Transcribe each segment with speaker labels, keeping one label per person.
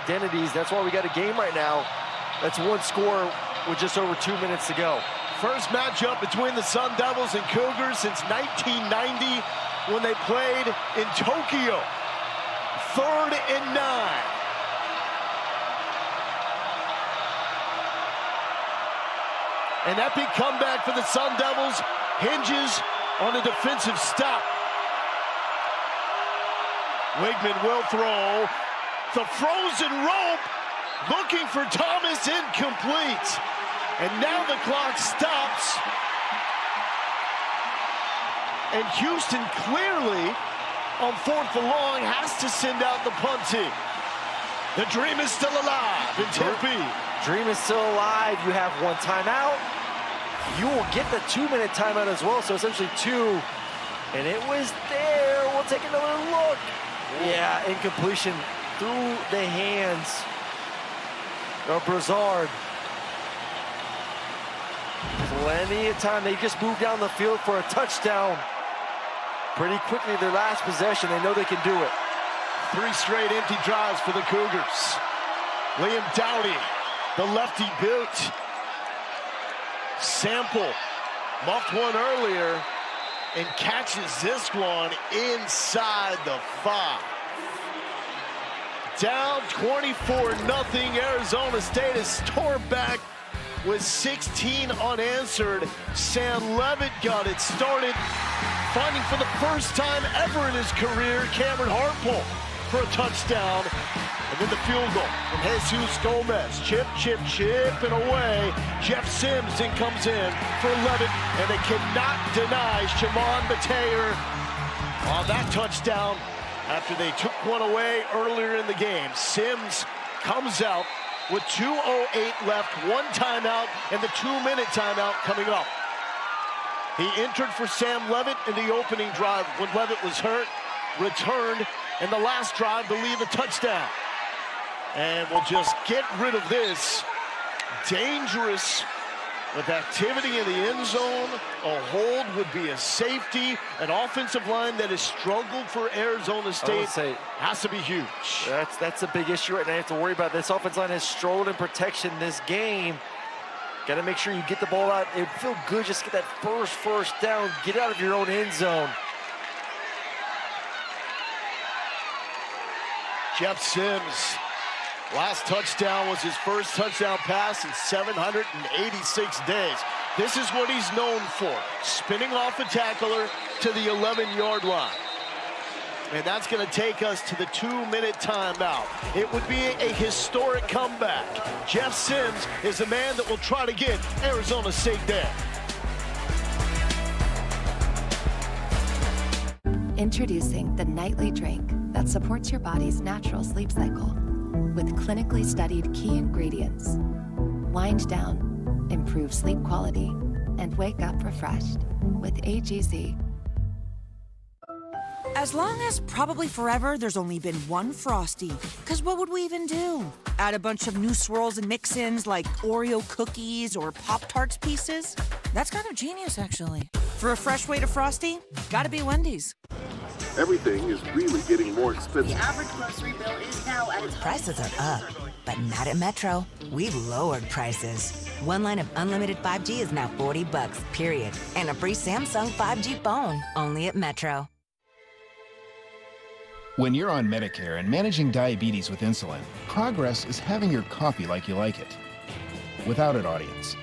Speaker 1: identities. That's why we got a game right now. That's one score with just over 2 minutes to go.
Speaker 2: First matchup between the Sun Devils and Cougars since 1990 when they played in Tokyo. 3rd and 9. An epic comeback for the Sun Devils hinges on a defensive stop. Wigman will throw. The frozen rope, looking for Thomas, incomplete. And now the clock stops. And Houston clearly, on 4th and long, has to send out the punt team. The dream is still alive in Tempe.
Speaker 1: Dream is still alive. You have one timeout. You will get the 2-minute timeout as well, so essentially 2. And it was there. We'll take another look. Yeah, incompletion through the hands of Broussard. Plenty of time. They just moved down the field for a touchdown. Pretty quickly, their last possession. They know they can do it.
Speaker 2: 3 straight empty drives for the Cougars. Liam Dowdy, the lefty boot. Sample muffed one earlier and catches this one inside the 5. Down 24-0. Arizona State has stormed back with 16 unanswered. Sam Levitt got it started, finding for the first time ever in his career Cameron Harpole for a touchdown. And then the field goal from Jesus Gomez. Chip, and away. Jeff Sims then comes in for Levitt, and they cannot deny Shimon Mateer on that touchdown after they took one away earlier in the game. Sims comes out with 2:08 left, 1 timeout, and the 2-minute timeout coming up. He entered for Sam Levitt in the opening drive when Levitt was hurt, returned in the last drive to lead the touchdown. And we'll just get rid of this. Dangerous with activity in the end zone. A hold would be a safety. An offensive line that has struggled for Arizona State has to be huge.
Speaker 1: That's a big issue right now. You have to worry about this. Offensive line has struggled in protection this game. Got to make sure you get the ball out. It would feel good just get that first down. Get out of your own end zone.
Speaker 2: Jeff Sims. Last touchdown was his first touchdown pass in 786 days. This is what he's known for, spinning off a tackler to the 11-yard line. And that's going to take us to the 2-minute timeout. It would be a historic comeback. Jeff Sims is the man that will try to get Arizona State there.
Speaker 3: Introducing the nightly drink that supports your body's natural sleep cycle with clinically studied key ingredients. Wind down, improve sleep quality, and wake up refreshed with AGZ.
Speaker 4: As long as probably forever there's only been one Frosty. Because what would we even do? Add a bunch of new swirls and mix-ins like Oreo cookies or Pop-Tarts pieces? That's kind of genius, actually. For a fresh way to Frosty, gotta be Wendy's.
Speaker 5: Everything is really getting more expensive.
Speaker 6: The average grocery bill is now at its
Speaker 7: Prices are up, but not at Metro. We've lowered prices. One line of unlimited 5G is now $40, period. And a free Samsung 5G phone, only at Metro.
Speaker 8: When you're on Medicare and managing diabetes with insulin, progress is having your coffee like you like it, without an audience.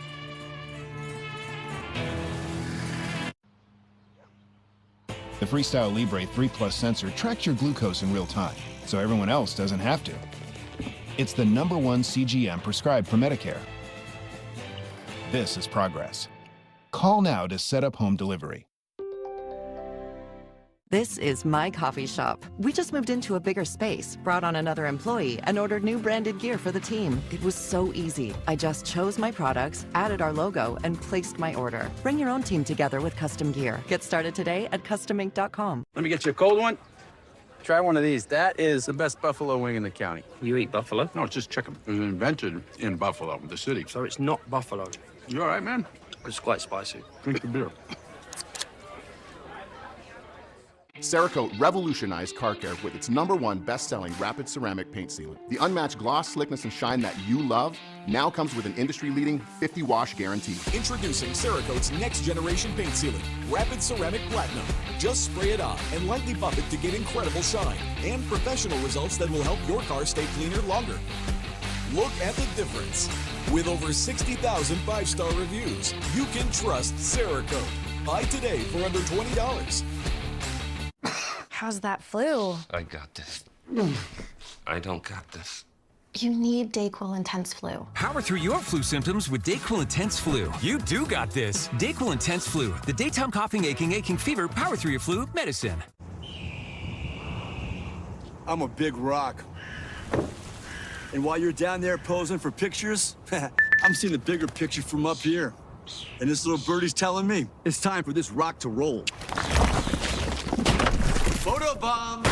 Speaker 8: The Freestyle Libre 3 Plus sensor tracks your glucose in real time, so everyone else doesn't have to. It's the #1 CGM prescribed for Medicare. This is progress. Call now to set up home delivery.
Speaker 9: This is my coffee shop. We just moved into a bigger space, brought on another employee, and ordered new branded gear for the team. It was so easy. I just chose my products, added our logo, and placed my order. Bring your own team together with custom gear. Get started today at customink.com.
Speaker 10: Let me get you a cold one. Try one of these. That is the best buffalo wing in the county.
Speaker 11: You eat buffalo?
Speaker 5: No, it's just chicken. It was invented in Buffalo, the city.
Speaker 11: So it's not buffalo?
Speaker 5: You all right, man?
Speaker 11: It's quite spicy.
Speaker 5: Drink the beer.
Speaker 11: Cerakote revolutionized car care with its #1 best-selling rapid ceramic paint sealant. The unmatched gloss, slickness, and shine that you love now comes with an industry-leading 50-wash guarantee.
Speaker 12: Introducing Cerakote's next-generation paint sealant, Rapid Ceramic Platinum. Just spray it on and lightly buff it to get incredible shine and professional results that will help your car stay cleaner longer. Look at the difference. With over 60,000 5-star reviews, you can trust Cerakote. Buy today for under $20.
Speaker 13: How's that flu?
Speaker 14: I got this. I don't got this.
Speaker 13: You need Dayquil Intense Flu.
Speaker 15: Power through your flu symptoms with Dayquil Intense Flu. You do got this. Dayquil Intense Flu. The daytime coughing, aching fever, power through your flu medicine.
Speaker 16: I'm a big rock. And while you're down there posing for pictures, I'm seeing the bigger picture from up here. And this little birdie's telling me it's time for this rock to roll. Photo bomb!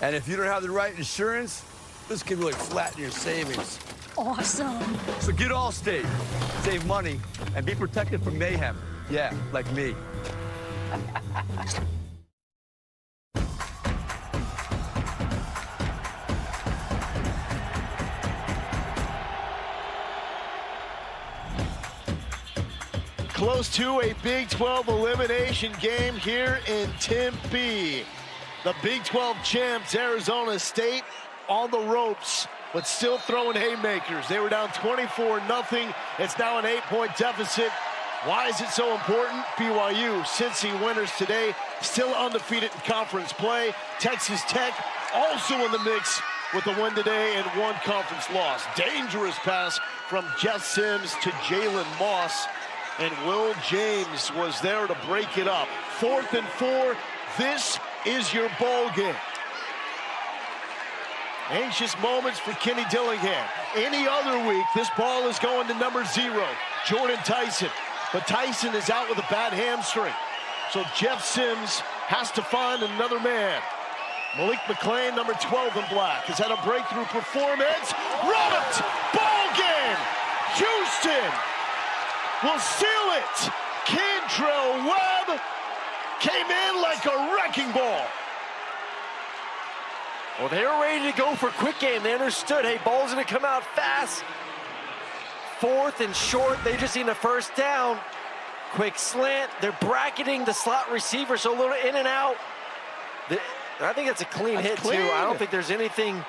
Speaker 16: And if you don't have the right insurance, this could really flatten your savings.
Speaker 13: Awesome.
Speaker 16: So get Allstate, save money, and be protected from mayhem. Yeah, like me.
Speaker 2: Close to a Big 12 elimination game here in Tempe. The Big 12 champs, Arizona State, on the ropes, but still throwing haymakers. They were down 24-0. It's now an 8-point deficit. Why is it so important? BYU, Cincy winners today, still undefeated in conference play. Texas Tech also in the mix with the win today and one conference loss. Dangerous pass from Jeff Sims to Jalen Moss. And Will James was there to break it up. 4th and 4, this is your ball game. Anxious moments for Kenny Dillingham. Any other week, this ball is going to number 0, Jordan Tyson. But Tyson is out with a bad hamstring. So Jeff Sims has to find another man. Malik McClain, number 12 in black, has had a breakthrough performance. Robbed! Ball game! Houston will seal it. Kentrell Webb came in like a wrecking ball.
Speaker 1: Well, they were ready to go for a quick game. They understood, hey, ball's gonna come out fast. 4th and short, they just need a first down. Quick slant, they're bracketing the slot receiver, so a little in and out. I think it's a clean hit too. I don't think there's anything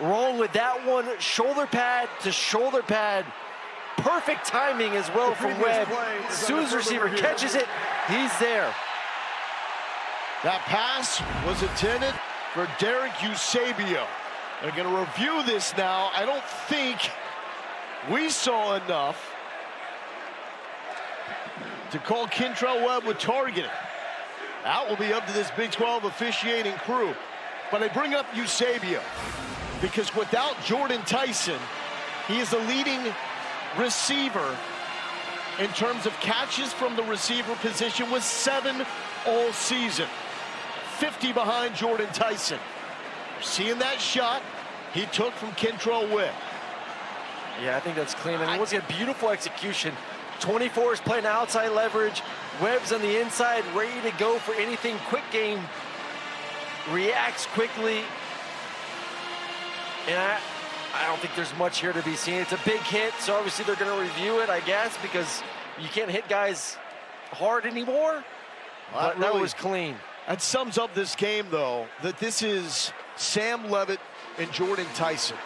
Speaker 1: wrong with that one. Shoulder pad to shoulder pad. Perfect timing as well from Webb. As soon as the receiver catches it, he's there.
Speaker 2: That pass was intended for Derek Eusebio. They're going to review this now. I don't think we saw enough to call Kentrell Webb with targeting. That will be up to this Big 12 officiating crew. But I bring up Eusebio because without Jordan Tyson, he is the leading receiver in terms of catches from the receiver position with 7 all season. 50 behind Jordan Tyson. Seeing that shot he took from Kentrell Webb.
Speaker 1: Yeah, I think that's clean. I mean, once again, beautiful execution. 24 is playing outside leverage. Webb's on the inside, ready to go for anything. Quick game, reacts quickly. And I don't think there's much here to be seen. It's a big hit, so obviously they're going to review it, I guess, because you can't hit guys hard anymore. But that was clean.
Speaker 2: That sums up this game, though, that this is Sam Levitt and Jordan Tyson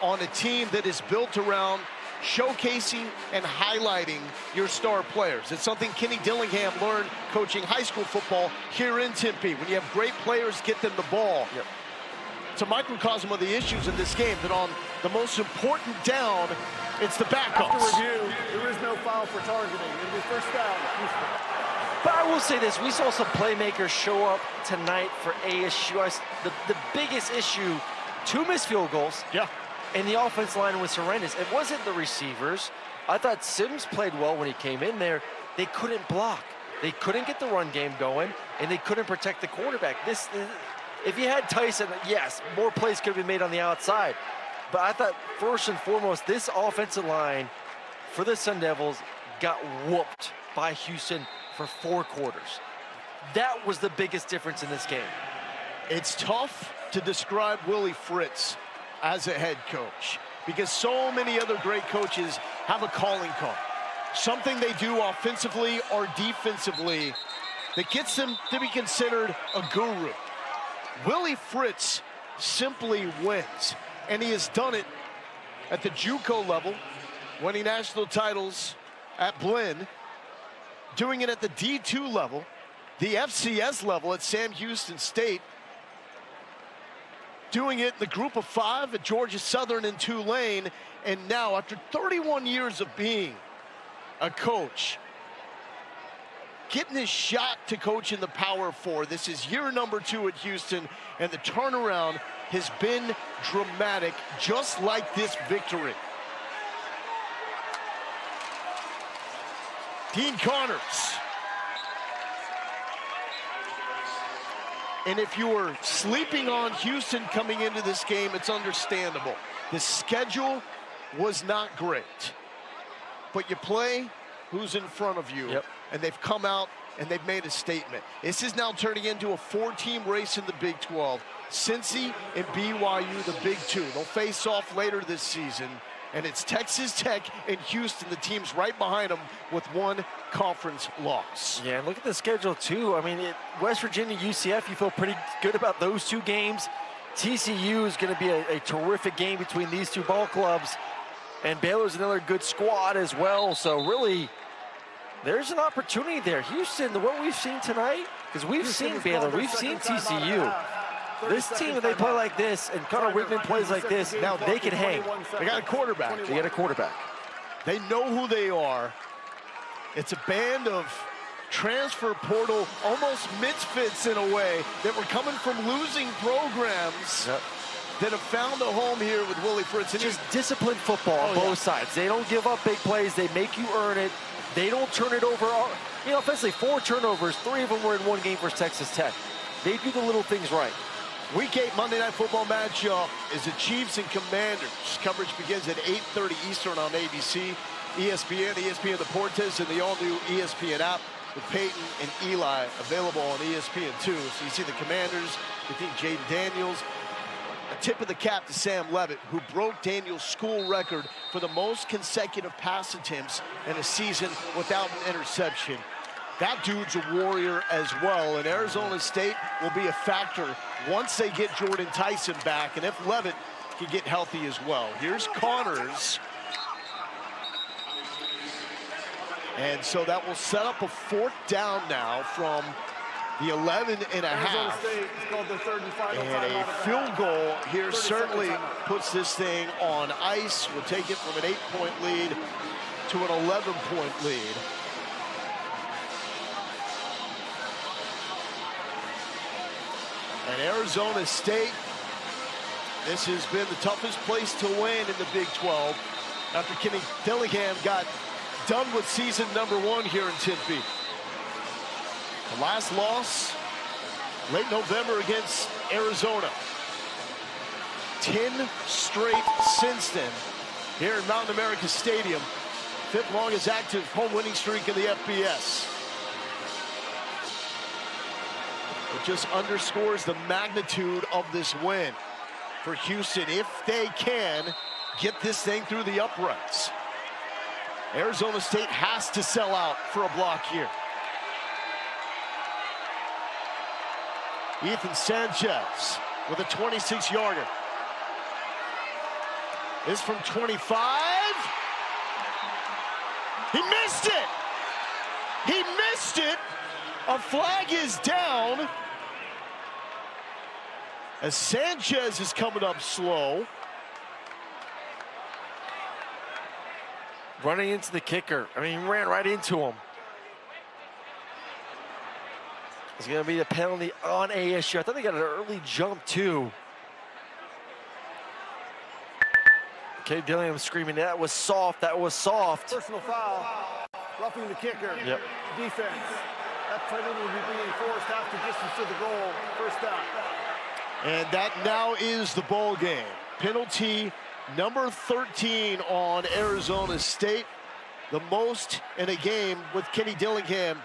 Speaker 2: on a team that is built around showcasing and highlighting your star players. It's something Kenny Dillingham learned coaching high school football here in Tempe. When you have great players, get them the ball. It's a microcosm of the issues in this game, that on the most important down, it's the backups.
Speaker 17: After review, there is no foul for targeting. It'll be first down.
Speaker 1: But I will say this, we saw some playmakers show up tonight for ASU. The biggest issue, 2 missed field goals. And the offense line was horrendous. It wasn't the receivers. I thought Sims played well when he came in there. They couldn't block. They couldn't get the run game going, and they couldn't protect the quarterback. If you had Tyson, yes, more plays could have been made on the outside. But I thought, first and foremost, this offensive line for the Sun Devils got whooped by Houston for 4 quarters. That was the biggest difference in this game.
Speaker 2: It's tough to describe Willie Fritz as a head coach because so many other great coaches have a calling card. Something they do offensively or defensively that gets them to be considered a guru. Willie Fritz simply wins, and he has done it at the JUCO level, winning national titles at Blinn, doing it at the D2 level, the FCS level at Sam Houston State, doing it in the group of 5 at Georgia Southern and Tulane, and now after 31 years of being a coach, getting his shot to coach in the Power 4. This is year number 2 at Houston, and the turnaround has been dramatic, just like this victory. Dean Connors. And if you were sleeping on Houston coming into this game, it's understandable. The schedule was not great. But you play who's in front of you.
Speaker 1: Yep.
Speaker 2: And they've come out and they've made a statement. This is now turning into a 4-team race in the Big 12. Cincy and BYU, the Big 2. They'll face off later this season. And it's Texas Tech and Houston, the teams right behind them, with one conference loss.
Speaker 1: Yeah, and look at the schedule, too. I mean, West Virginia, UCF, you feel pretty good about those 2 games. TCU is going to be a terrific game between these 2 ball clubs. And Baylor's another good squad as well. So, really, there's an opportunity there. Houston, what we've seen tonight, because we've seen Baylor, we've seen TCU. This team, if they play like this, and Connor Whitman plays like this, now they can hang.
Speaker 2: They got a quarterback.
Speaker 1: They got a quarterback.
Speaker 2: They know who they are. It's a band of transfer portal, almost misfits in a way, that were coming from losing programs that have found a home here with Willie Fritz. And
Speaker 1: just disciplined football on both sides. They don't give up big plays. They make you earn it. They don't turn it over. You know, offensively, 4 turnovers, 3 of them were in one game versus Texas Tech. They do the little things right.
Speaker 2: Week 8 Monday Night Football matchup is the Chiefs and Commanders. Coverage begins at 8:30 Eastern on ABC, ESPN Deportes, and the all-new ESPN app with Peyton and Eli available on ESPN2. So you see the Commanders, you think Jaden Daniels. A tip of the cap to Sam Levitt, who broke Daniels' school record for the most consecutive pass attempts in a season without an interception. That dude's a warrior as well, and Arizona State will be a factor once they get Jordan Tyson back, and if Levitt can get healthy as well. Here's Connors. And so that will set up a 4th down now from the 11 and a half. And a field goal here certainly puts this thing on ice. We'll take it from an 8-point lead to an 11-point lead. And Arizona State, this has been the toughest place to win in the Big 12 after Kenny Dillingham got done with season number 1 here in Tempe. The last loss, late November against Arizona. 10 straight since then here in Mountain America Stadium. 5th longest active home winning streak in the FBS. It just underscores the magnitude of this win for Houston if they can get this thing through the uprights. Arizona State has to sell out for a block here. Ethan Sanchez with a 26-yarder. This from 25. He missed it. He missed it. A flag is down as Sanchez is coming up slow.
Speaker 1: Running into the kicker. I mean, he ran right into him. It's going to be the penalty on ASU. I thought they got an early jump, too. Okay, Dillingham screaming, that was soft, that was soft.
Speaker 17: Personal foul, roughing the kicker.
Speaker 1: Yep.
Speaker 17: Defense. That penalty will be being enforced half the distance to the goal. First down.
Speaker 2: And that now is the ball game. Penalty number 13 on Arizona State. The most in a game with Kenny Dillingham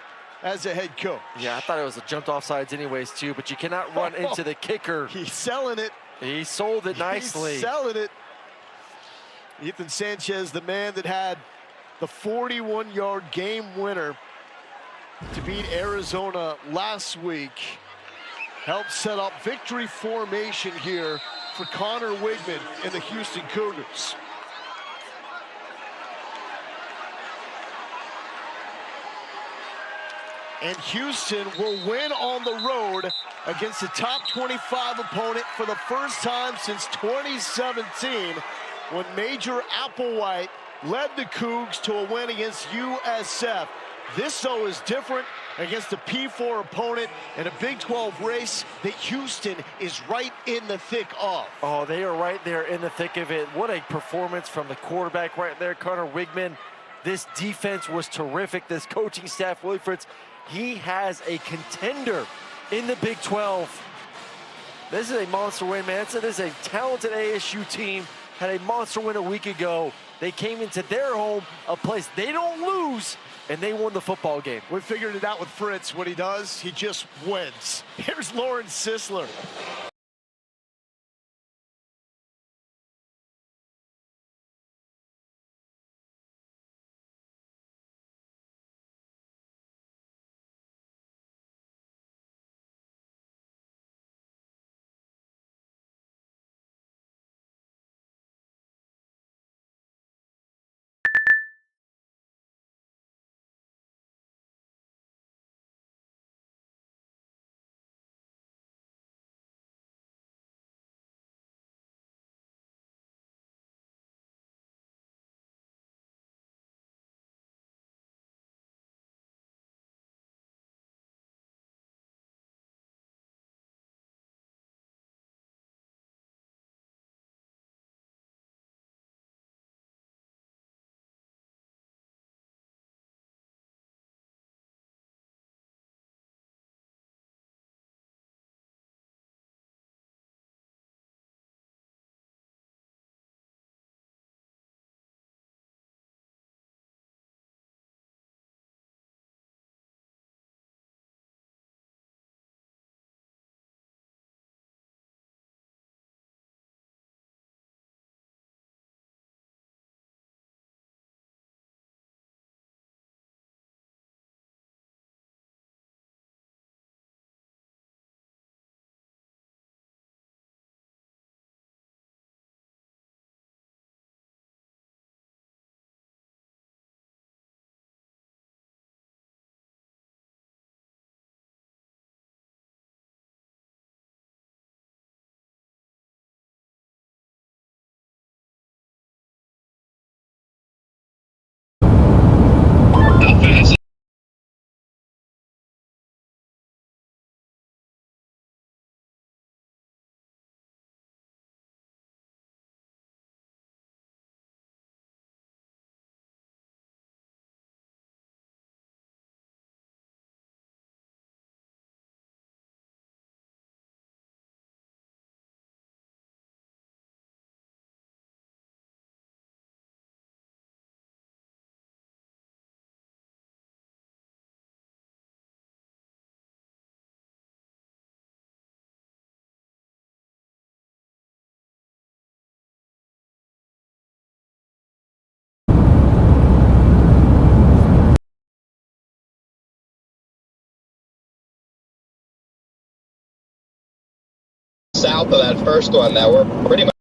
Speaker 2: as a head coach.
Speaker 1: Yeah, I thought it was a jumped off sides anyways too, but you cannot run into the kicker.
Speaker 2: He's selling it.
Speaker 1: He sold it nicely.
Speaker 2: He's selling it. Ethan Sanchez, the man that had the 41-yard game winner to beat Arizona last week, helped set up victory formation here for Connor Wigman and the Houston Cougars. And Houston will win on the road against a top 25 opponent for the first time since 2017, when Major Applewhite led the Cougs to a win against USF. This, though, is different against a P4 opponent in a Big 12 race that Houston is right in the thick of.
Speaker 1: Oh, they are right there in the thick of it. What a performance from the quarterback right there, Connor Wigman. This defense was terrific. This coaching staff, Willie Fritz, he has a contender in the Big 12. This is a monster win, man. This is a talented ASU team. Had a monster win a week ago. They came into their home, a place they don't lose, and they won the football game.
Speaker 2: We figured it out with Fritz. What he does, he just wins. Here's Lauren Sisler.
Speaker 18: South of that first one that we're pretty much